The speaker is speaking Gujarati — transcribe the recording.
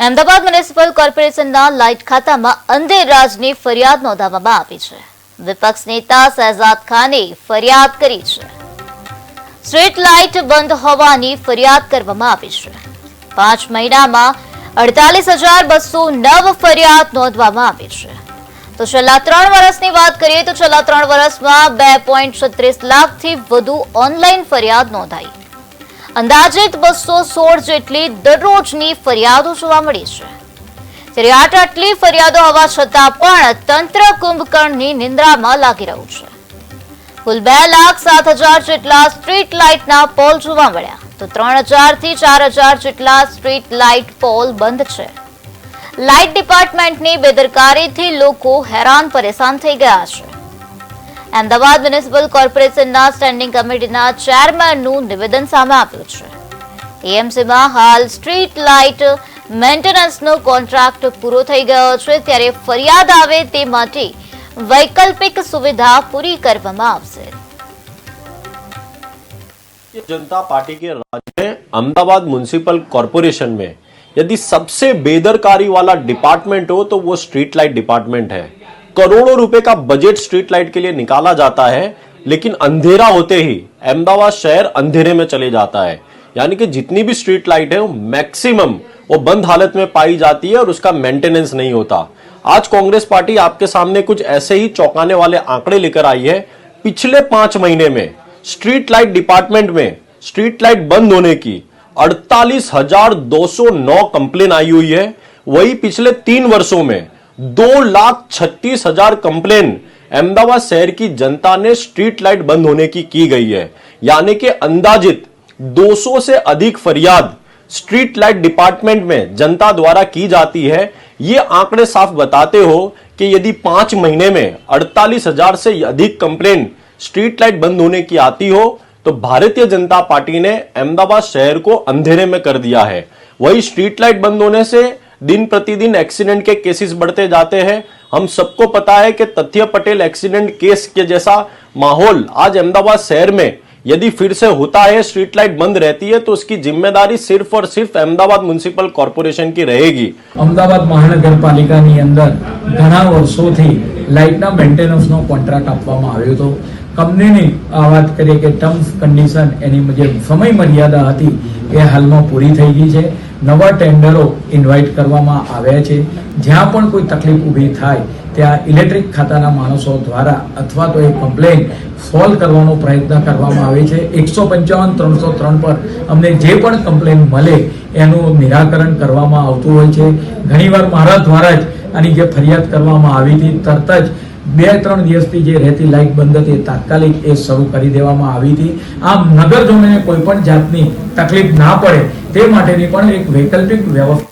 અમદાવાદ મ્યુનિસિપલ કોર્પોરેશનના લાઇટ ખાતામાં અંધેરાજની ફરિયાદ નોંધાવવામાં આવી છે। વિપક્ષ નેતા શહેજાદ ખાને ફરિયાદ કરી છે। સ્ટ્રીટ લાઇટ બંધ હોવાની ફરિયાદ કરવામાં આવી છે। 5 મહિનામાં 48,209 ફરિયાદ નોંધવામાં આવી છે। તો છેલ્લા 3 વર્ષની વાત કરીએ તો છેલ્લા 3 વર્ષમાં 2.36 લાખથી વધુ ઓનલાઈન ફરિયાદ નોંધાઈ। અંદાજિત 216 જેટલી દરરોજની ફરિયાદો જોવા મળી છે। ત્યારે આટલી ફરિયાદો હોવા છતાં પણ તંત્ર કુંભકર્ણની નિંદ્રામાં લાગી રહ્યું છે। કુલ 2,07,000 જેટલા સ્ટ્રીટ લાઇટના પોલ જોવા મળ્યા, તો 3,000 થી 4,000 જેટલા સ્ટ્રીટ લાઇટ પોલ બંધ છે। લાઇટ ડિપાર્ટમેન્ટની બેદરકારીથી લોકો હેરાન પરેશાન થઈ ગયા છે। અમદાવાદ મ્યુનિસિપલ કોર્પોરેશનના સ્ટેન્ડિંગ કમિટીના ચેરમેનનું નિવેદન સામે આવ્યું છે। એએમસીમાં હાલ સ્ટ્રીટ લાઇટ મેન્ટેનન્સનો કોન્ટ્રાક્ટ પૂરો થઈ ગયો છે, ત્યારે ફરિયાદ આવે તે માટે વૈકલ્પિક સુવિધા પૂરી કરવામાં આવશે। जनता पार्टी के राज्य में अहमदाबाद म्युनिसिपल कॉर्पोरेशन में यदि सबसे बेदरकारी वाला डिपार्टमेंट हो तो वो स्ट्रीट लाइट डिपार्टमेंट है। करोड़ों रुपए का बजट स्ट्रीट लाइट के लिए निकाला जाता है, लेकिन अंधेरा होते ही अहमदाबाद शहर अंधेरे में चले जाता है। यानी कि जितनी भी स्ट्रीट लाइट है वो मैक्सिमम वो बंद हालत में पाई जाती है और उसका मेंटेनेंस नहीं होता। आज कांग्रेस पार्टी आपके सामने कुछ ऐसे ही चौंकाने वाले आंकड़े लेकर आई है। पिछले 5 महीने में स्ट्रीट लाइट डिपार्टमेंट में स्ट्रीट लाइट बंद होने की 48,209 कंप्लेन आई हुई है। वही पिछले 3 वर्षों में 2,36,000 कंप्लेन अहमदाबाद शहर की जनता ने स्ट्रीट लाइट बंद होने की गई है। यानी कि अंदाजित 200 से अधिक फरियाद स्ट्रीट लाइट डिपार्टमेंट में जनता द्वारा की जाती है। ये आंकड़े साफ बताते हो कि यदि 5 महीने में 48,000 से अधिक कंप्लेन स्ट्रीट लाइट बंद होने की आती हो तो भारतीय जनता पार्टी ने अहमदाबाद शहर को अंधेरे में कर दिया है। वही स्ट्रीट लाइट बंद होने से दिन प्रतिदिन एक्सीडेंट के केसेस बढ़ते जाते हैं। हम सबको पता है कि तथ्य पटेल एक्सीडेंट केस के जैसा माहौल आज अहमदाबाद शहर में यदि फिर से होता है, स्ट्रीट लाइट बंद रहती है, तो उसकी जिम्मेदारी सिर्फ और सिर्फ अहमदाबाद म्युनिसिपल कॉर्पोरेशन की रहेगी। अमदावाद महानगरपालिकाની અંદર ઘણા વર્ષોથી લાઇટના મેન્ટેનન્સનો કોન્ટ્રાક્ટ આપવામાં આવ્યો હતો। કંપનીની વાત કરીએ કે ટર્મ્સ કન્ડિશન એની જે સમય મર્યાદા હતી એ હાલમાં પૂરી થઈ ગઈ છે। નવા ટેન્ડરો ઇન્વાઇટ કરવામાં આવ્યા છે। જ્યાં પણ કોઈ તકલીફ ઊભી થાય ત્યાં ઇલેક્ટ્રિક ખાતાના માણસો દ્વારા અથવા તો એ કમ્પ્લેન સોલ્વ કરવાનો પ્રયત્ન કરવામાં આવે છે। 155-303 પર અમને જે પણ કમ્પ્લેન મળે એનું નિરાકરણ કરવામાં આવતું હોય છે। ઘણીવાર મારા દ્વારા જ આની જે ફરિયાદ કરવામાં આવી હતી તરત જ 2-3 દિવસથી જે રહેતી લાઇટ બંધ હતી તાત્કાલિક એ શરૂ કરી દેવામાં આવી હતી। આમ નગરજનોને કોઈ પણ જાતની તકલીફ ના પડે તે માટેની પણ એક વૈકલ્પિક વ્યવસ્થા